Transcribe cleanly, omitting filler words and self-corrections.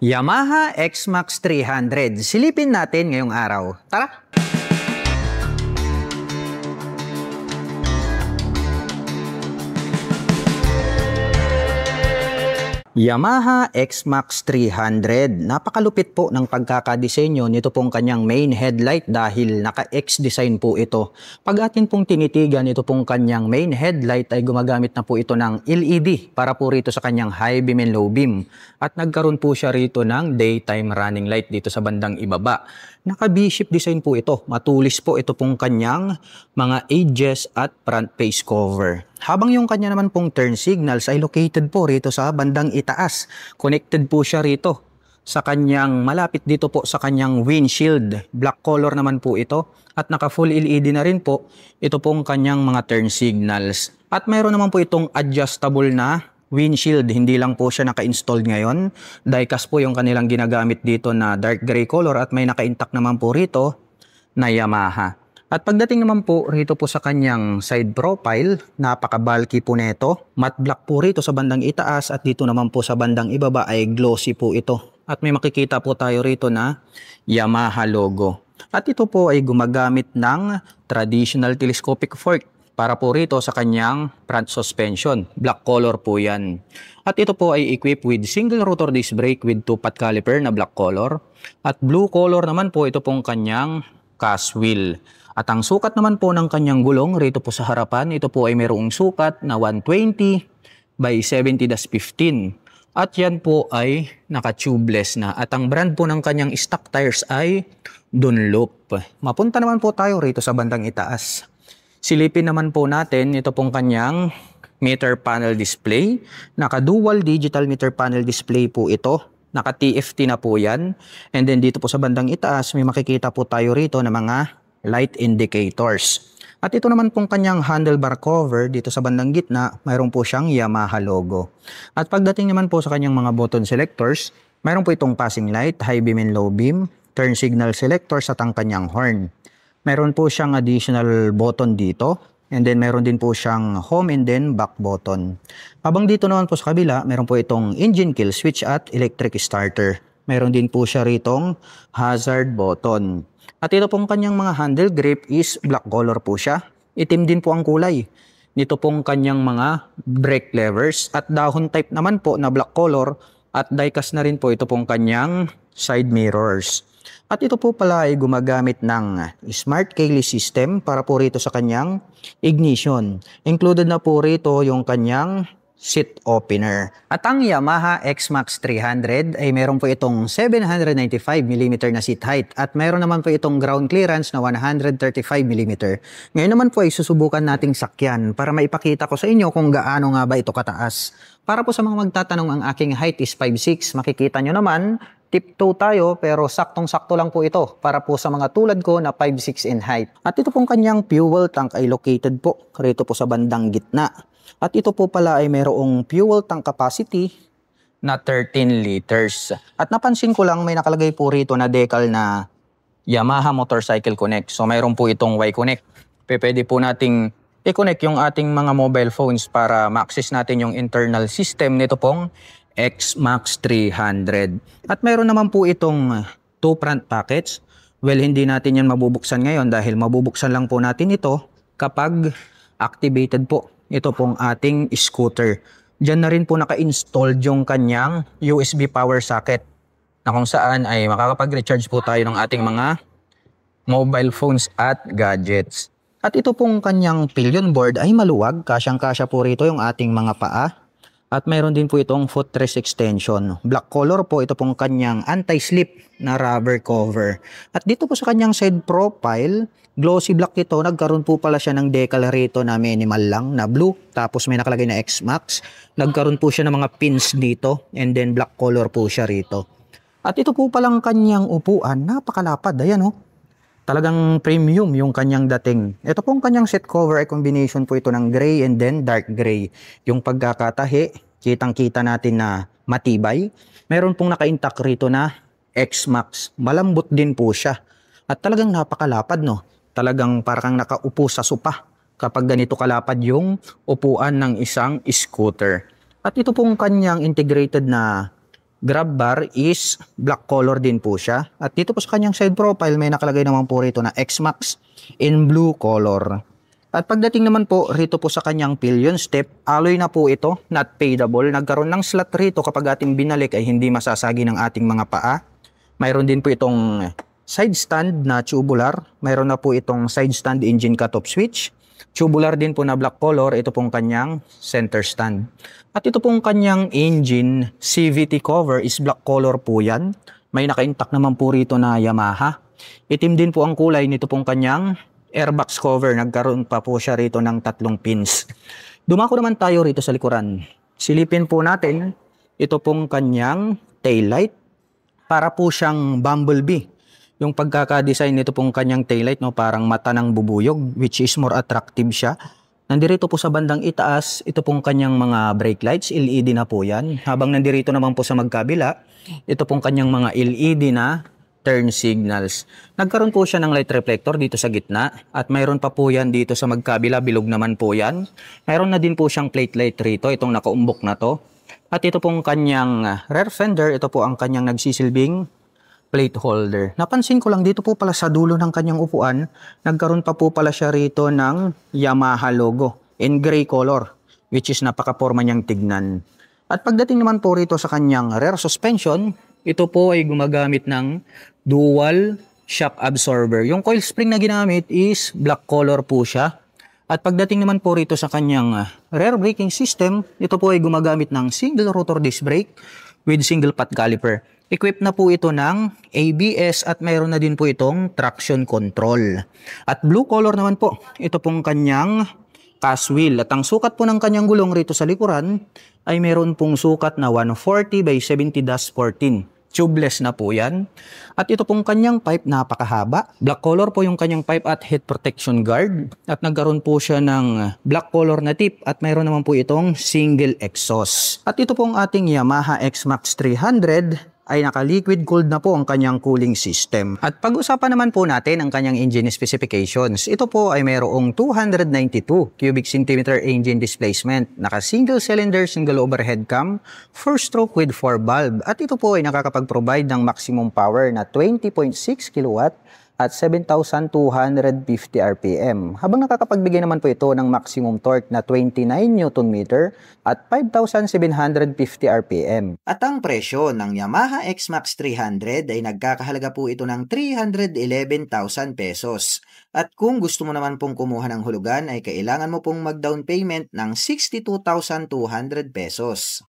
Yamaha X-Max 300. Silipin natin ngayong araw. Tara! Yamaha X-Max 300. Napakalupit po ng pagkakadisenyo nito pong kanyang main headlight dahil naka-X design po ito. Pag atin pong tinitigan, ito pong kanyang main headlight ay gumagamit na po ito ng LED para po rito sa kanyang high beam and low beam. At nagkaroon po siya rito ng daytime running light dito sa bandang ibaba. Naka-V-shape design po ito. Matulis po ito pong kanyang mga edges at front face cover. Habang yung kanya naman pong turn signals ay located po rito sa bandang itaas. Connected po siya rito sa kanyang malapit dito po sa kanyang windshield. Black color naman po ito at naka full LED na rin po ito pong kanyang mga turn signals. At mayroon naman po itong adjustable na windshield. Hindi lang po siya naka-installed ngayon. Diecast po yung kanilang ginagamit dito na dark gray color at may naka-intact naman po rito na Yamaha. At pagdating naman po rito po sa kanyang side profile, napaka-bulky po nito. Matte black po rito sa bandang itaas at dito naman po sa bandang ibaba ay glossy po ito. At may makikita po tayo rito na Yamaha logo. At ito po ay gumagamit ng traditional telescopic fork para po rito sa kanyang front suspension. Black color po yan. At ito po ay equipped with single rotor disc brake with 2-pot caliper na black color. At blue color naman po ito pong kanyang cast wheel. At ang sukat naman po ng kanyang gulong rito po sa harapan, ito po ay mayroong sukat na 120 by 70-15. At yan po ay naka-tubeless na. At ang brand po ng kanyang stock tires ay Dunlop. Mapunta naman po tayo rito sa bandang itaas. Silipin naman po natin ito pong kanyang meter panel display. Naka-dual digital meter panel display po ito. Naka-TFT na po yan. And then dito po sa bandang itaas, may makikita po tayo rito na mga light indicators. At ito naman pong kanyang handlebar cover dito sa bandang gitna, mayroon po siyang Yamaha logo. At pagdating naman po sa kanyang mga button selectors, mayroon po itong passing light, high beam and low beam, turn signal selectors at ang kanyang horn. Mayroon po siyang additional button dito, and then mayroon din po siyang home and then back button. Habang dito naman po sa kabila, mayroon po itong engine kill switch at electric starter. Mayroon din po siya ritong hazard button. At ito pong kanyang mga handle grip is black color po siya. Itim din po ang kulay. Nito pong kanyang mga brake levers at dahon type naman po na black color at diecast na rin po ito pong kanyang side mirrors. At ito po pala ay gumagamit ng smart keyless system para po rito sa kanyang ignition. Included na po rito yung kanyang seat opener. At ang Yamaha X-Max 300 ay meron po itong 795mm na seat height at meron naman po itong ground clearance na 135mm. Ngayon naman po ay susubukan nating sakyan para maipakita ko sa inyo kung gaano nga ba ito kataas. Para po sa mga magtatanong, ang aking height is 5'6". Makikita nyo naman, tiptoe tayo pero saktong-sakto lang po ito para po sa mga tulad ko na 5'6" in height. At ito pong kanyang fuel tank ay located po rito po sa bandang gitna. At ito po pala ay mayroong fuel tank capacity na 13 liters. At napansin ko lang may nakalagay po rito na decal na Yamaha Motorcycle Connect. So mayroon po itong Y-Connect. Pwede po nating i-connect yung ating mga mobile phones para ma-access natin yung internal system nito pong X-Max 300. At mayroon naman po itong 2 front pockets. Well, hindi natin yan mabubuksan ngayon dahil mabubuksan lang po natin ito kapag activated po ito pong ating scooter. Diyan na rin po naka-installed yung kanyang USB power socket na kung saan ay makakapag-recharge po tayo ng ating mga mobile phones at gadgets. At ito pong kanyang pillion board ay maluwag. Kasyang-kasya po rito yung ating mga paa. At mayroon din po itong footrest extension. Black color po ito pong kanyang anti-slip na rubber cover. At dito po sa kanyang side profile, glossy black ito. Nagkaroon po pala siya ng decal rito na minimal lang na blue. Tapos may nakalagay na X-Max. Nagkaroon po siya ng mga pins dito. And then black color po siya rito. At ito po palang kanyang upuan. Napakalapad. Ayan oh. Talagang premium yung kanyang dating. Ito pong kanyang seat cover ay combination po ito ng gray and then dark gray. Yung pagkakatahi, kitang-kita natin na matibay. Meron pong naka-intact rito na X-Max. Malambot din po siya. At talagang napakalapad no. Talagang parang nakaupo sa sopa kapag ganito kalapad yung upuan ng isang scooter. At ito pong kanyang integrated na grab bar is black color din po siya. At dito po sa kanyang side profile, may nakalagay naman po rito na X-Max in blue color. At pagdating naman po rito po sa kanyang pillion step, alloy na po ito, not fadable. Nagkaroon ng slot rito kapag ating binalik ay hindi masasagi ng ating mga paa. Mayroon din po itong side stand na tubular. Mayroon na po itong side stand engine cutoff switch. Tubular din po na black color, ito pong kanyang center stand. At ito pong kanyang engine CVT cover is black color po yan. May naka-intact naman po rito na Yamaha. Itim din po ang kulay nito pong kanyang airbox cover. Nagkaroon pa po siya rito ng 3 pins. Dumako naman tayo rito sa likuran. Silipin po natin ito pong kanyang taillight. Para po siyang bumblebee. Yung pagkaka-design nito pong kanyang taillight, no, parang mata ng bubuyog, which is more attractive siya. Nandirito po sa bandang itaas, ito pong kanyang mga brake lights, LED na po yan. Habang nandirito naman po sa magkabila, ito pong kanyang mga LED na turn signals. Nagkaroon po siya ng light reflector dito sa gitna at mayroon pa po yan dito sa magkabila, bilog naman po yan. Mayroon na din po siyang plate light rito, itong nakaumbok na to. At ito pong kanyang rear fender, ito po ang kanyang nagsisilbing plate holder. Napansin ko lang dito po pala sa dulo ng kanyang upuan, nagkaroon pa po pala siya rito ng Yamaha logo in gray color, which is napaka-porma niyang tignan. At pagdating naman po rito sa kanyang rear suspension, ito po ay gumagamit ng dual shock absorber. Yung coil spring na ginamit is black color po siya. At pagdating naman po rito sa kanyang rear braking system, ito po ay gumagamit ng single rotor disc brake with single pot caliper. Equipped na po ito ng ABS at mayroon na din po itong traction control. At blue color naman po, ito pong kanyang cast wheel. At ang sukat po ng kanyang gulong rito sa likuran ay mayroon pong sukat na 140 by 70-14. Tubeless na po yan. At ito pong kanyang pipe napakahaba. Black color po yung kanyang pipe at head protection guard. At nagkaroon po siya ng black color na tip at mayroon naman po itong single exhaust. At ito pong ating Yamaha X-Max 300 ay naka-liquid cooled na po ang kanyang cooling system. At pag-usapan naman po natin ang kanyang engine specifications. Ito po ay mayroong 292 cubic centimeter engine displacement, naka-single cylinder, single overhead cam, 4-stroke with 4 valve. At ito po ay nakakapag-provide ng maximum power na 20.6 kW at 7,250 RPM. Habang nakakapagbigay naman po ito ng maximum torque na 29 Nm at 5,750 RPM. At ang presyo ng Yamaha X-Max 300 ay nagkakahalaga po ito ng 311,000 pesos. At kung gusto mo naman pong kumuha ng hulugan ay kailangan mo pong mag-down payment ng 62,200 pesos.